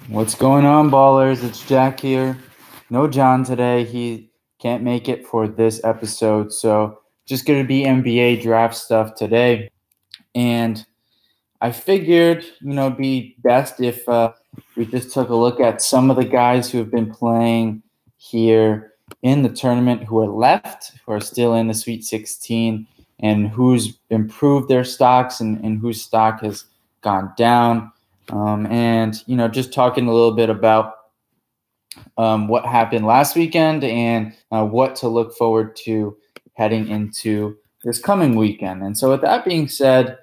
What's going on, ballers? It's Jack here. No John today. He can't make it for this episode. So just going to be NBA draft stuff today. And I figured, it'd be best if we just took a look at some of the guys who have been playing here in the tournament who are left, who are still in the Sweet 16, and who's improved their stocks and whose stock has gone down. Just talking a little bit about what happened last weekend and what to look forward to heading into this coming weekend. And so, with that being said,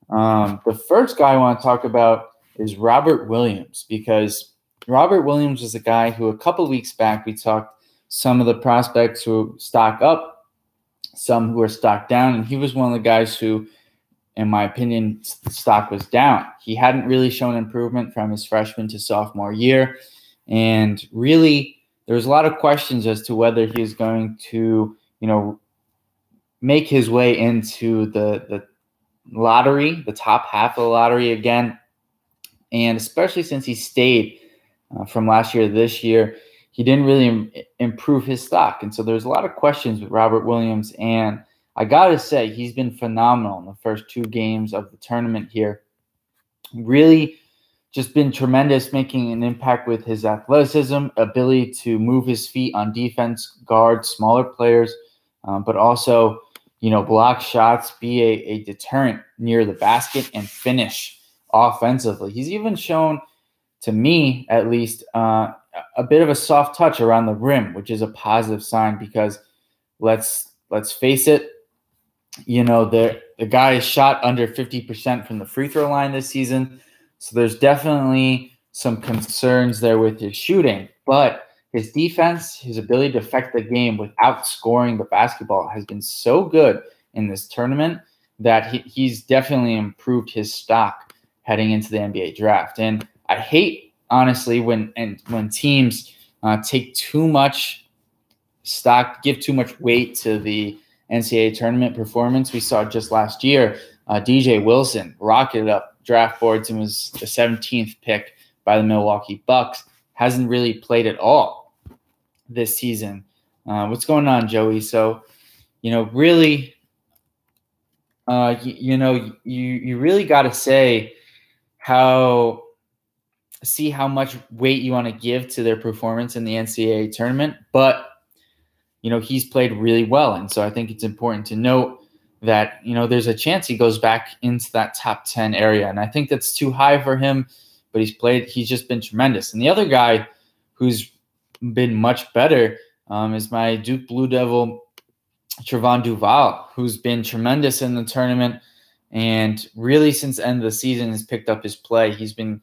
the first guy I want to talk about is Robert Williams, because Robert Williams was a guy who a couple weeks back we talked some of the prospects who stock up, some who are stock down, and he was one of the guys who, in my opinion, stock was down. He hadn't really shown improvement from his freshman to sophomore year. And really, there was a lot of questions as to whether he was going to, make his way into the lottery, the top half of the lottery again. And especially since he stayed from last year to this year, he didn't really improve his stock. And so there's a lot of questions with Robert Williams. And I got to say, he's been phenomenal in the first two games of the tournament here. Really just been tremendous, making an impact with his athleticism, ability to move his feet on defense, guard smaller players, but also, block shots, be a deterrent near the basket, and finish offensively. He's even shown, to me at least, a bit of a soft touch around the rim, which is a positive sign because let's face it, the guy is shot under 50% from the free throw line this season. So there's definitely some concerns there with his shooting, but his defense, his ability to affect the game without scoring the basketball has been so good in this tournament that he's definitely improved his stock heading into the NBA draft. And I hate, honestly, when teams take too much stock, give too much weight to the NCAA tournament performance. We saw just last year, DJ Wilson rocketed up draft boards and was the 17th pick by the Milwaukee Bucks. Hasn't really played at all this season. What's going on, Joey? So, really, you really got to see how much weight you want to give to their performance in the NCAA tournament. But, he's played really well. And so I think it's important to note that, there's a chance he goes back into that top 10 area. And I think that's too high for him, but he's just been tremendous. And the other guy who's been much better is my Duke Blue Devil, Trevon Duval, who's been tremendous in the tournament. And really since the end of the season has picked up his play. He's been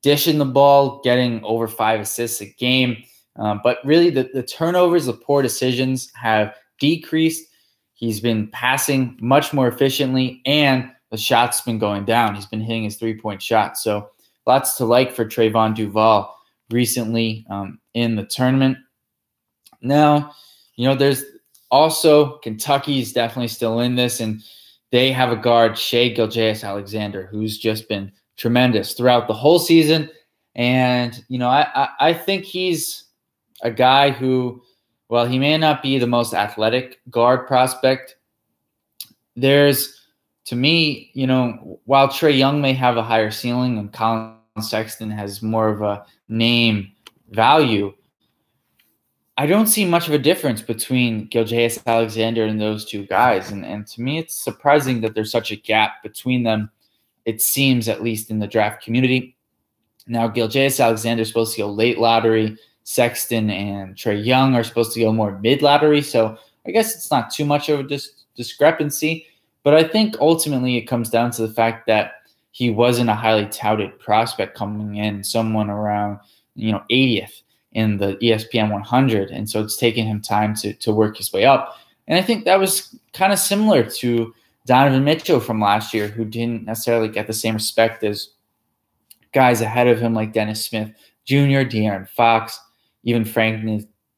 dishing the ball, getting over 5 assists a game. But really the turnovers, the poor decisions have decreased. He's been passing much more efficiently, and the shots been going down. He's been hitting his three-point shots. So lots to like for Trevon Duval recently in the tournament. Now, there's also Kentucky's definitely still in this, and they have a guard, Shai Gilgeous-Alexander, who's just been tremendous throughout the whole season. And, I think he's a guy who, well, he may not be the most athletic guard prospect. There's, to me, while Trae Young may have a higher ceiling and Colin Sexton has more of a name value, I don't see much of a difference between Gilgeous-Alexander and those two guys. And to me, it's surprising that there's such a gap between them, it seems, at least in the draft community. Now, Gilgeous-Alexander is supposed to go late lottery. Sexton and Trae Young are supposed to go more mid-lottery. So I guess it's not too much of a discrepancy. But I think ultimately it comes down to the fact that he wasn't a highly touted prospect coming in, someone around 80th in the ESPN 100. And so it's taken him time to work his way up. And I think that was kind of similar to Donovan Mitchell from last year, who didn't necessarily get the same respect as guys ahead of him like Dennis Smith Jr., De'Aaron Fox, even Frank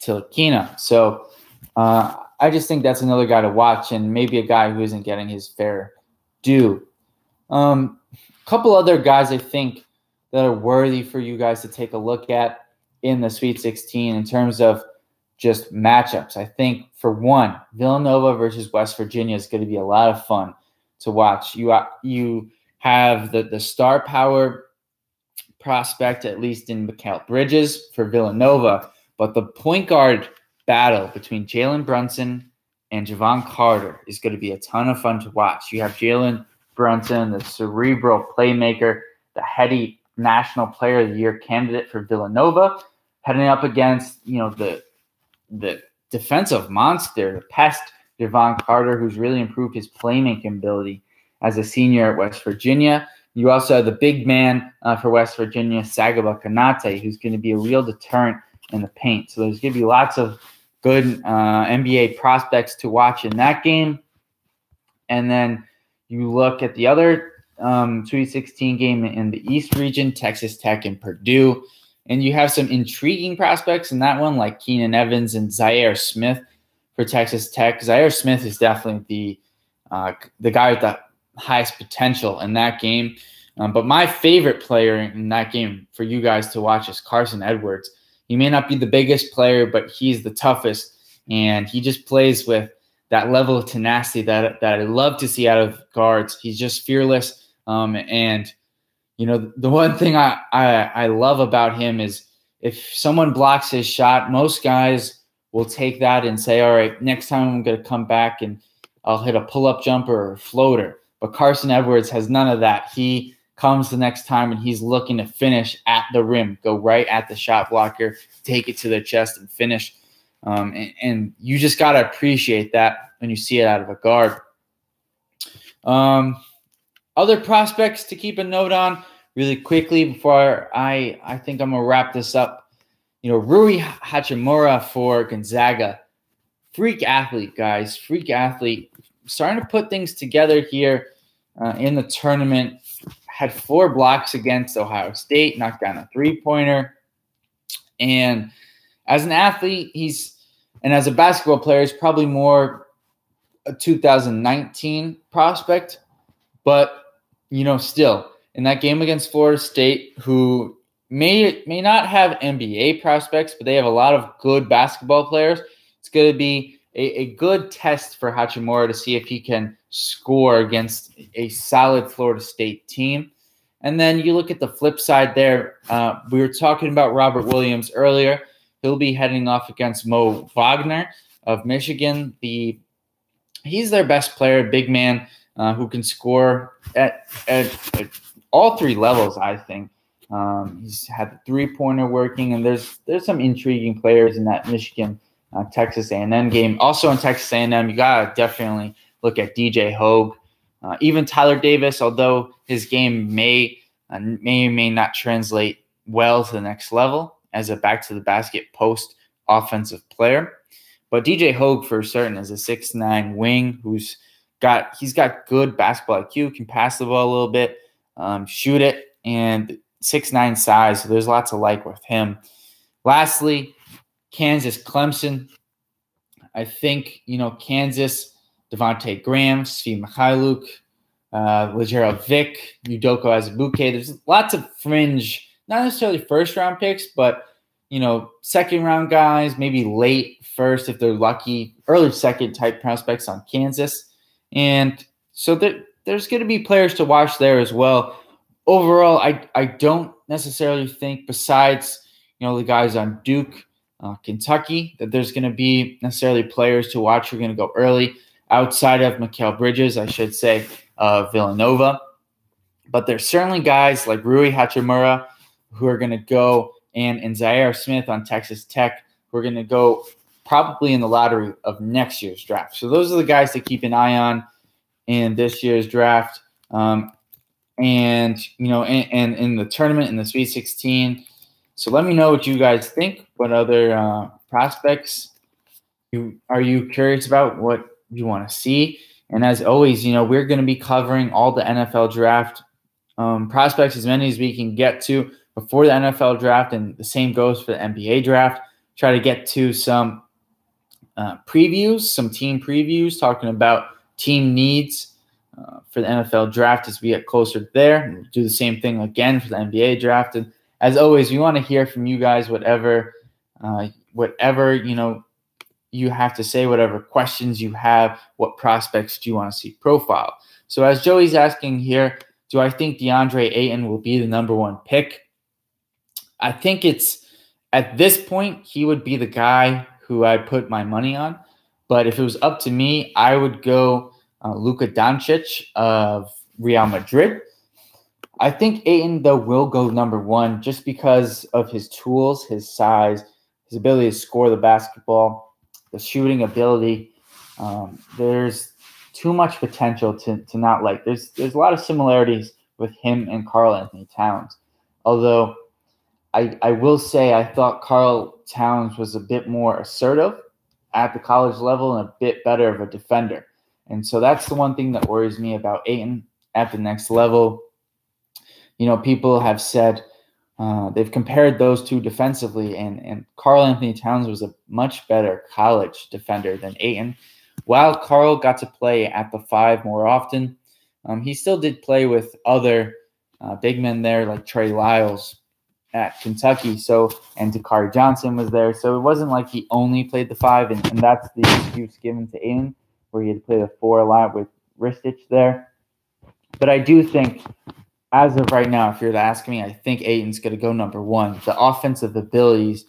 Ntilikina. So I just think that's another guy to watch, and maybe a guy who isn't getting his fair due. A couple other guys I think that are worthy for you guys to take a look at in the Sweet 16 in terms of just matchups. I think, for one, Villanova versus West Virginia is going to be a lot of fun to watch. You have the star power prospect, at least in Mikal Bridges for Villanova, but the point guard battle between Jalen Brunson and Javon Carter is going to be a ton of fun to watch. You have Jalen Brunson, the cerebral playmaker, the heady National Player of the Year candidate for Villanova, heading up against the defensive monster, the pest, Javon Carter, who's really improved his playmaking ability as a senior at West Virginia. You also have the big man for West Virginia, Sagaba Kanate, who's going to be a real deterrent in the paint. So there's going to be lots of good NBA prospects to watch in that game. And then you look at the other Sweet 16 game in the East region, Texas Tech and Purdue. And you have some intriguing prospects in that one, like Keenan Evans and Zaire Smith for Texas Tech. Zaire Smith is definitely the guy with the highest potential in that game. But my favorite player in that game for you guys to watch is Carson Edwards. He may not be the biggest player, but he's the toughest, and he just plays with that level of tenacity that I love to see out of guards. He's just fearless, and the one thing I love about him is if someone blocks his shot, most guys will take that and say, all right, next time I'm going to come back and I'll hit a pull-up jumper or a floater. But Carson Edwards has none of that. He comes the next time and he's looking to finish at the rim, go right at the shot blocker, take it to their chest and finish. And you just got to appreciate that when you see it out of a guard. Other prospects to keep a note on really quickly before I think I'm going to wrap this up. Rui Hachimura for Gonzaga. Freak athlete, guys. Freak athlete. Starting to put things together here in the tournament. Had 4 blocks against Ohio State, knocked down a 3-pointer. And as an athlete, and as a basketball player, he's probably more a 2019 prospect. But, still, in that game against Florida State, who may not have NBA prospects, but they have a lot of good basketball players, it's going to be a good test for Hachimura to see if he can score against a solid Florida State team. And then you look at the flip side there. We were talking about Robert Williams earlier. He'll be heading off against Mo Wagner of Michigan. He's their best player, big man, who can score at all 3 levels, I think. He's had the 3-pointer working, and there's some intriguing players in that Michigan Texas A&M game. Also in Texas A&M, you got to definitely look at DJ Hogue. Even Tyler Davis, although his game may or may not translate well to the next level as a back-to-the-basket post offensive player. But DJ Hogue, for certain, is a 6'9" wing he's got good basketball IQ, can pass the ball a little bit, shoot it, and 6'9" size. So there's lots to like with him. Lastly, Kansas Clemson. I think, Kansas, Devontae Graham, Svi Mikhailuk, Lagerald Vick, Udoka Azubuike. There's lots of fringe, not necessarily first-round picks, but, second-round guys, maybe late first if they're lucky, early second type prospects on Kansas. And so there's going to be players to watch there as well. Overall, I don't necessarily think, besides, the guys on Duke, Kentucky, that there's going to be necessarily players to watch who are going to go early outside of Mikal Bridges, I should say, Villanova. But there's certainly guys like Rui Hachimura who are going to go, and Zaire Smith on Texas Tech who are going to go probably in the lottery of next year's draft. So those are the guys to keep an eye on in this year's draft. And in the tournament, in the Sweet 16. So let me know what you guys think. What other prospects are you curious about? What you want to see? And as always, we're going to be covering all the NFL draft prospects, as many as we can get to before the NFL draft, and the same goes for the NBA draft. Try to get to some previews, some team previews, talking about team needs for the NFL draft as we get closer there. And we'll do the same thing again for the NBA draft. And as always, we want to hear from you guys, whatever you have to say, whatever questions you have, what prospects do you want to see profile. So as Joey's asking here, do I think DeAndre Ayton will be the number one pick? I think at this point, he would be the guy who I put my money on. But if it was up to me, I would go Luka Doncic of Real Madrid. I think Ayton, though, will go number one just because of his tools, his size, his ability to score the basketball, the shooting ability. There's too much potential to not like. There's a lot of similarities with him and Karl Anthony Towns. Although I will say I thought Karl Towns was a bit more assertive at the college level and a bit better of a defender. And so that's the one thing that worries me about Ayton at the next level. People have said they've compared those two defensively, and Karl Anthony Towns was a much better college defender than Ayton. While Karl got to play at the 5 more often, he still did play with other big men there like Trey Lyles at Kentucky, and Dakari Johnson was there. So it wasn't like he only played the 5, and that's the excuse given to Ayton, where he had to play the 4 a lot with Ristich there. But I do think, as of right now, if you're to ask me, I think Ayton's going to go number one. The offensive abilities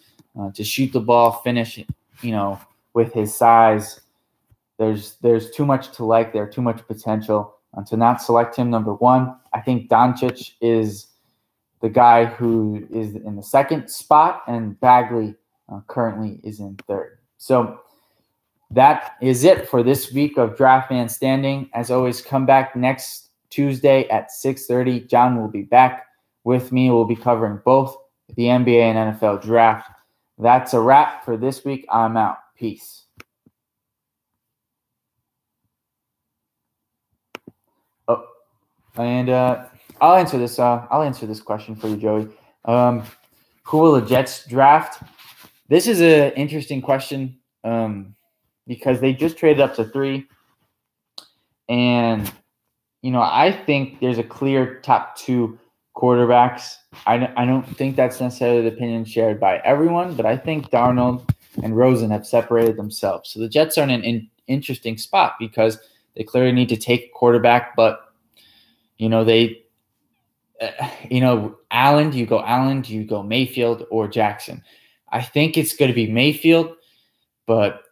to shoot the ball, finish, with his size, there's too much to like there, too much potential. To not select him number one, I think Doncic is the guy who is in the second spot, and Bagley currently is in third. So that is it for this week of Draft Man Standing. As always, come back next Tuesday at 6:30. John will be back with me. We'll be covering both the NBA and NFL draft. That's a wrap for this week. I'm out. Peace. Oh, and I'll answer this question for you, Joey. Who will the Jets draft? This is an interesting question because they just traded up to 3, and I think there's a clear top 2 quarterbacks. I don't think that's necessarily the opinion shared by everyone, but I think Darnold and Rosen have separated themselves. So the Jets are in an interesting spot because they clearly need to take a quarterback, but Allen, do you go Mayfield or Jackson? I think it's going to be Mayfield, but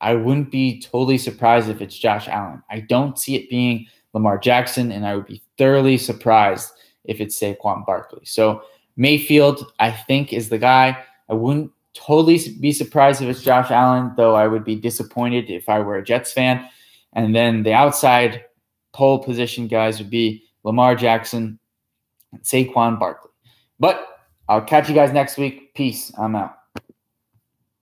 I wouldn't be totally surprised if it's Josh Allen. I don't see it being Lamar Jackson, and I would be thoroughly surprised if it's Saquon Barkley. So Mayfield, I think, is the guy. I wouldn't totally be surprised if it's Josh Allen, though I would be disappointed if I were a Jets fan. And then the outside pole position guys would be Lamar Jackson and Saquon Barkley. But I'll catch you guys next week. Peace. I'm out.